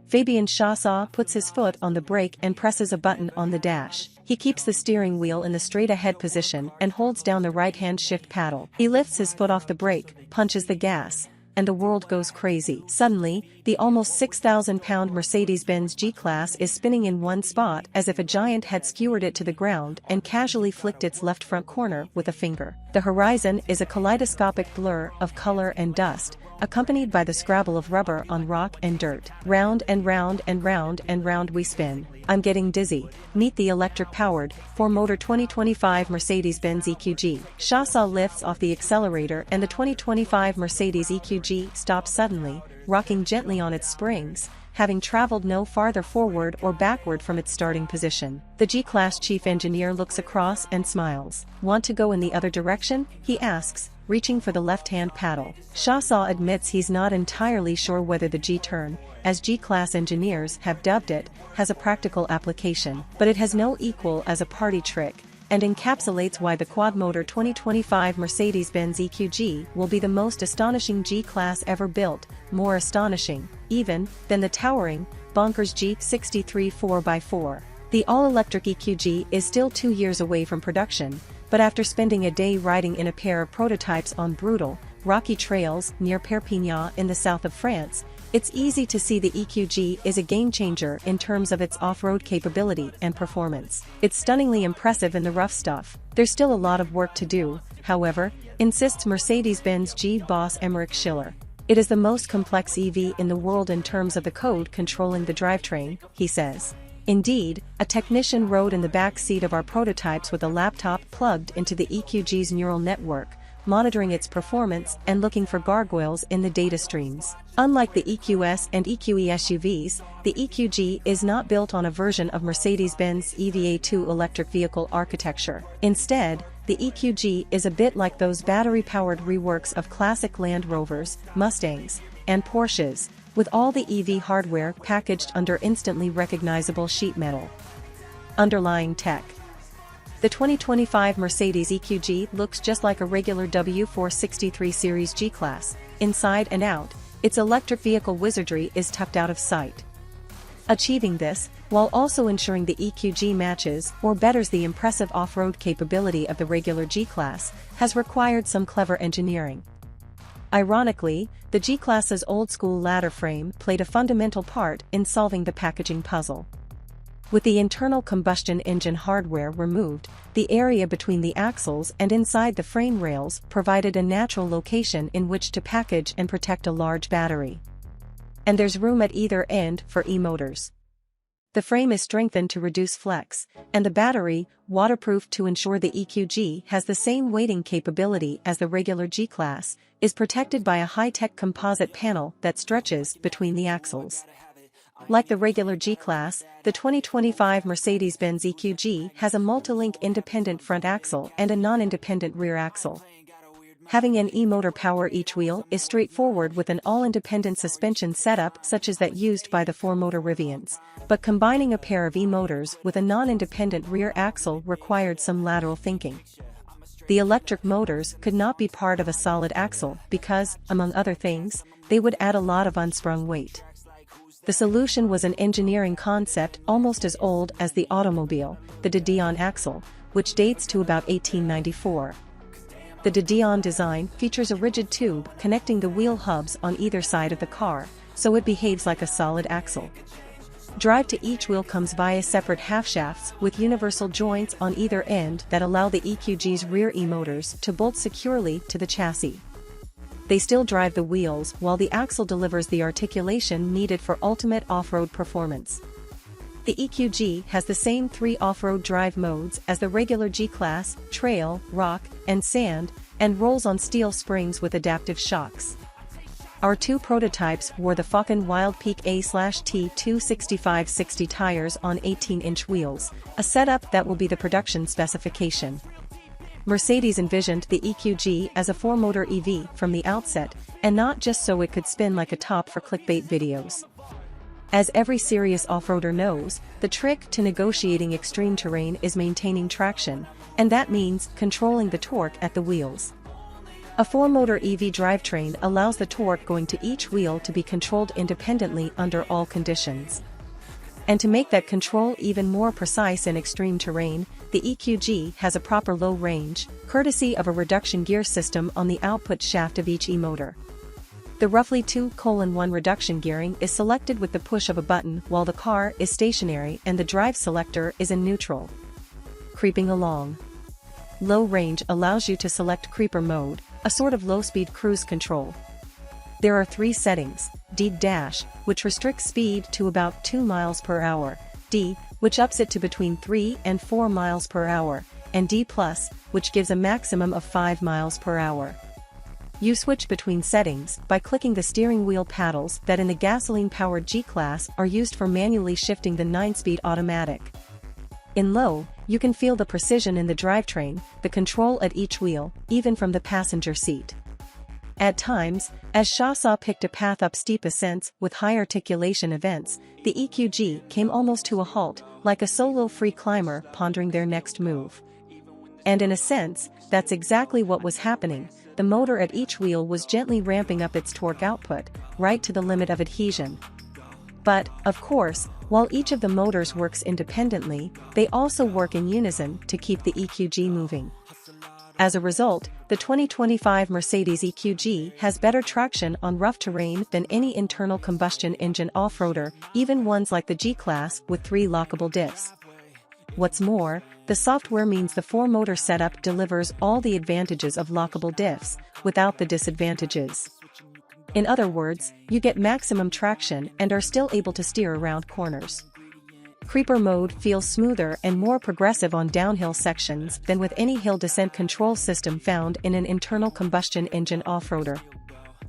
Fabian Schossau puts his foot on the brake and presses a button on the dash. He keeps the steering wheel in the straight-ahead position and holds down the right-hand shift paddle. He lifts his foot off the brake, punches the gas, and the world goes crazy. Suddenly, the almost 6,000-pound Mercedes-Benz G-Class is spinning in one spot as if a giant had skewered it to the ground and casually flicked its left front corner with a finger. The horizon is a kaleidoscopic blur of color and dust, accompanied by the scrabble of rubber on rock and dirt. Round and round and round and round we spin. I'm getting dizzy. Meet the electric-powered, 4-motor 2025 Mercedes-Benz EQG. Schossau lifts off the accelerator and the 2025 Mercedes EQG stops suddenly, rocking gently on its springs, having traveled no farther forward or backward from its starting position. The G-Class chief engineer looks across and smiles. Want to go in the other direction? He asks, reaching for the left-hand paddle. Schossau admits he's not entirely sure whether the G-turn, as G-Class engineers have dubbed it, has a practical application, but it has no equal as a party trick, and encapsulates why the quad-motor 2025 Mercedes-Benz EQG will be the most astonishing G-Class ever built, more astonishing, even, than the towering, bonkers G63 4x4. The all-electric EQG is still 2 years away from production, but after spending a day riding in a pair of prototypes on brutal, rocky trails near Perpignan in the south of France, it's easy to see the EQG is a game-changer in terms of its off-road capability and performance. It's stunningly impressive in the rough stuff. There's still a lot of work to do, however, insists Mercedes-Benz G boss Emmerich Schiller. It is the most complex EV in the world in terms of the code controlling the drivetrain, he says. Indeed, a technician rode in the back seat of our prototypes with a laptop plugged into the EQG's neural network, monitoring its performance and looking for gargoyles in the data streams. Unlike the EQS and EQE SUVs, the EQG is not built on a version of Mercedes-Benz EVA2 electric vehicle architecture. Instead, the EQG is a bit like those battery-powered reworks of classic Land Rovers, Mustangs, and Porsches, with all the EV hardware packaged under instantly recognizable sheet metal. Underlying tech. The 2025 Mercedes EQG looks just like a regular W463 Series G-Class, inside and out. Its electric vehicle wizardry is tucked out of sight. Achieving this, while also ensuring the EQG matches or betters the impressive off-road capability of the regular G-Class, has required some clever engineering. Ironically, the G-Class's old-school ladder frame played a fundamental part in solving the packaging puzzle. With the internal combustion engine hardware removed, the area between the axles and inside the frame rails provided a natural location in which to package and protect a large battery. And there's room at either end for e-motors. The frame is strengthened to reduce flex, and the battery, waterproof to ensure the EQG has the same weighting capability as the regular G-Class, is protected by a high-tech composite panel that stretches between the axles. Like the regular G-Class, the 2025 Mercedes-Benz EQG has a multi-link independent front axle and a non-independent rear axle. Having an e-motor power each wheel is straightforward with an all-independent suspension setup such as that used by the 4-motor Rivians, but combining a pair of e-motors with a non-independent rear axle required some lateral thinking. The electric motors could not be part of a solid axle because, among other things, they would add a lot of unsprung weight. The solution was an engineering concept almost as old as the automobile, the de Dion axle, which dates to about 1894. The de Dion design features a rigid tube connecting the wheel hubs on either side of the car, so it behaves like a solid axle. Drive to each wheel comes via separate half-shafts with universal joints on either end that allow the EQG's rear e-motors to bolt securely to the chassis. They still drive the wheels while the axle delivers the articulation needed for ultimate off-road performance. The EQG has the same 3 off-road drive modes as the regular G-Class, trail, rock, and sand, and rolls on steel springs with adaptive shocks. Our 2 prototypes wore the Falken Wild Peak A/T 265/60 tires on 18-inch wheels, a setup that will be the production specification. Mercedes envisioned the EQG as a 4-motor EV from the outset, and not just so it could spin like a top for clickbait videos. As every serious off-roader knows, the trick to negotiating extreme terrain is maintaining traction, and that means controlling the torque at the wheels. A 4-motor EV drivetrain allows the torque going to each wheel to be controlled independently under all conditions. And to make that control even more precise in extreme terrain, the EQG has a proper low range, courtesy of a reduction gear system on the output shaft of each e-motor. The roughly 2:1 reduction gearing is selected with the push of a button while the car is stationary and the drive selector is in neutral. Creeping along. Low range allows you to select creeper mode, a sort of low-speed cruise control. There are 3 settings: D-, which restricts speed to about 2 miles per hour, D, which ups it to between 3 and 4 miles per hour, and D+, which gives a maximum of 5 miles per hour. You switch between settings by clicking the steering wheel paddles that in the gasoline-powered G-Class are used for manually shifting the 9-speed automatic. In low, you can feel the precision in the drivetrain, the control at each wheel, even from the passenger seat. At times, as Schossau picked a path up steep ascents with high articulation events, the EQG came almost to a halt, like a solo free climber pondering their next move. And in a sense, that's exactly what was happening. The motor at each wheel was gently ramping up its torque output, right to the limit of adhesion. But, of course, while each of the motors works independently, they also work in unison to keep the EQG moving. As a result, the 2025 Mercedes EQG has better traction on rough terrain than any internal combustion engine off-roader, even ones like the G-Class with 3 lockable diffs. What's more, the software means the 4-motor setup delivers all the advantages of lockable diffs, without the disadvantages. In other words, you get maximum traction and are still able to steer around corners. Creeper mode feels smoother and more progressive on downhill sections than with any hill descent control system found in an internal combustion engine off-roader.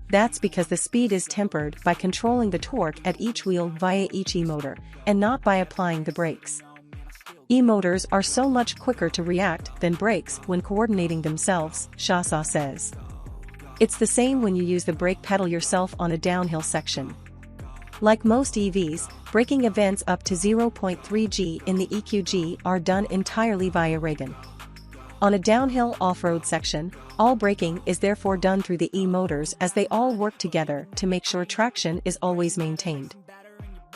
That's because the speed is tempered by controlling the torque at each wheel via each e-motor, and not by applying the brakes. E-motors are so much quicker to react than brakes when coordinating themselves, Schossau says. It's the same when you use the brake pedal yourself on a downhill section. Like most EVs, braking events up to 0.3 G in the EQG are done entirely via Reagan. On a downhill off-road section, all braking is therefore done through the e-motors as they all work together to make sure traction is always maintained.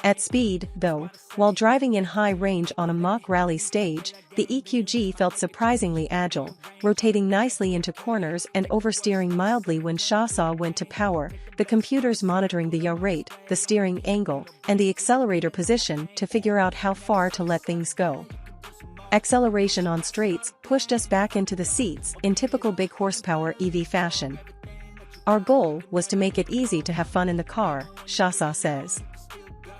At speed, though, while driving in high range on a mock rally stage, the EQG felt surprisingly agile, rotating nicely into corners and oversteering mildly when Schossau went to power, the computers monitoring the yaw rate, the steering angle, and the accelerator position to figure out how far to let things go. Acceleration on straights pushed us back into the seats in typical big horsepower EV fashion. Our goal was to make it easy to have fun in the car, Schossau says.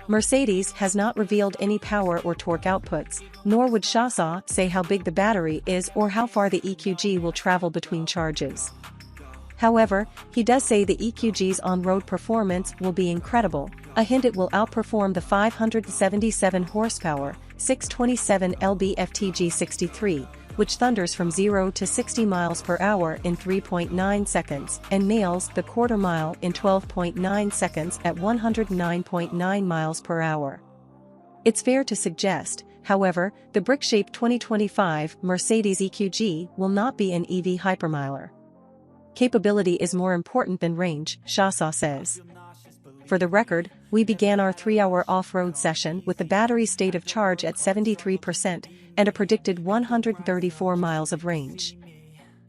Mercedes has not revealed any power or torque outputs, nor would Schossau say how big the battery is or how far the EQG will travel between charges. However, he does say the EQG's on-road performance will be incredible, a hint it will outperform the 577 horsepower, 627 lb FTG63, which thunders from 0 to 60 miles per hour in 3.9 seconds and nails the quarter mile in 12.9 seconds at 109.9 miles per hour. It's fair to suggest, however, the brick-shaped 2025 Mercedes EQG will not be an EV hypermiler. Capability is more important than range, Schossau says. For the record, we began our 3-hour off-road session with the battery state of charge at 73% and a predicted 134 miles of range.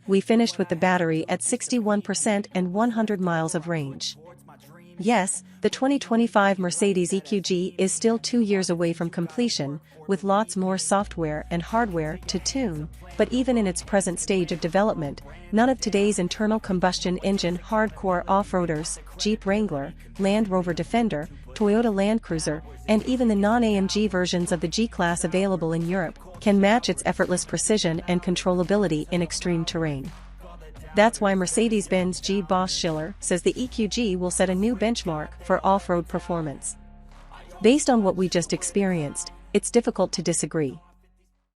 We finished with the battery at 61% and 100 miles of range. Yes, the 2025 Mercedes EQG is still 2 years away from completion, with lots more software and hardware to tune, but even in its present stage of development, none of today's internal combustion engine hardcore off-roaders, Jeep Wrangler, Land Rover Defender, Toyota Land Cruiser, and even the non-AMG versions of the G-Class available in Europe, can match its effortless precision and controllability in extreme terrain. That's why Mercedes-Benz G boss Schiller says the EQG will set a new benchmark for off-road performance. Based on what we just experienced, it's difficult to disagree.